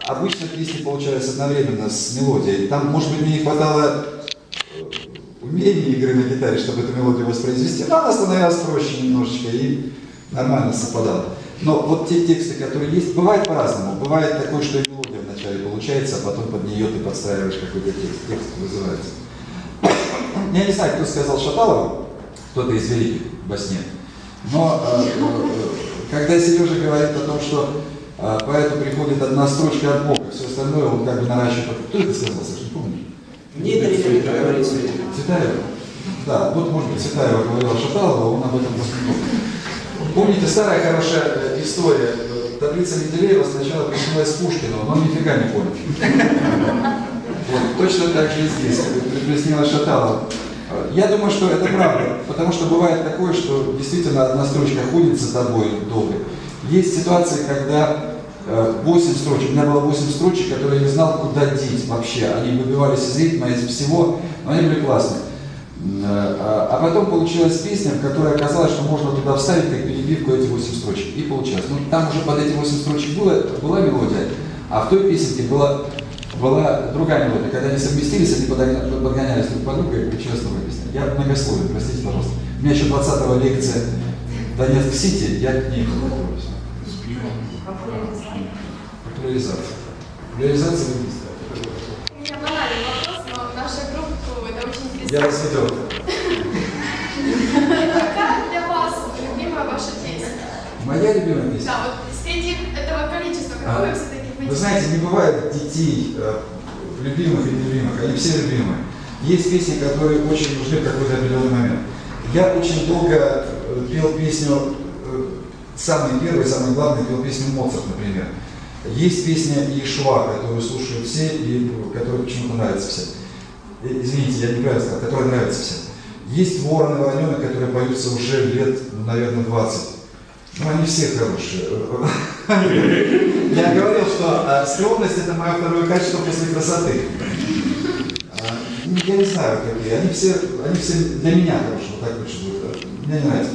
Обычно песни получались одновременно с мелодией. Там, может быть, мне не хватало умения игры на гитаре, чтобы эту мелодию воспроизвести, но она становилась проще немножечко и нормально совпадала. Но вот те тексты, которые есть, бывает по-разному. Бывает такое, что и мелодия вначале получается, а потом под нее ты подстраиваешь какой-то текст. Текст вызывается. Я не знаю, кто сказал Шаталову, кто-то из великих во сне, но когда Сережа говорит о том, что поэту приходит одна строчка от Бога, все остальное он как бы наращивает. Кто это сказал, Саша, не помнишь? Мне это не говорит Цветаева? Да, вот, может быть, Цветаева говорила Шаталова, он об этом вспомнил. Помните, старая хорошая история. Таблица Менделеева сначала приснилась Пушкину, но он нифига не понял. Вот, точно так же и здесь. Приснилась Шаталова. Я думаю, что это правда, потому что бывает такое, что действительно одна строчка ходит за тобой долго. Есть ситуации, когда 8 строчек, у меня было 8 строчек, которые я не знал, куда деть вообще. Они выбивались из ритма, из всего, но они были классные. А потом получилась песня, в которой оказалось, что можно туда вставить как перебивку эти 8 строчек. И получилось. Ну, там уже под эти 8 строчек была мелодия, а в той песенке была другая мелодия. Когда они совместились, они подгонялись друг под друга и получилась новая песня. Я многословен, простите, пожалуйста. У меня еще 20-го лекция Донецк-Сити, я к ней подготовлюсь. Популяризация. Популяризация министра. У меня банальный вопрос, но наша группа это очень интересно. Я разведен. Какая для вас любимая ваша песня? Моя любимая песня? Да, вот среди этого количества, какое вы все-таки будете? Вы знаете, не бывает детей любимых и нелюбимых, они все любимые. Есть песни, которые очень нужны в какой-то определенный момент. Я очень долго пел песню, самый первый, самый главный, пел песню Моцарт, например. Есть песня Иешуа, которую слушают все и которая почему-то нравится всем. Извините, я неправильно сказал, которая нравится всем. Есть Ворон и Вороненок, которые поются уже лет, наверное, 20. Ну, они все хорошие. Я говорил, что скромность – это мое второе качество после красоты. Я не знаю, какие. Они все для меня хорошие, вот так лучше будет. Мне не нравится.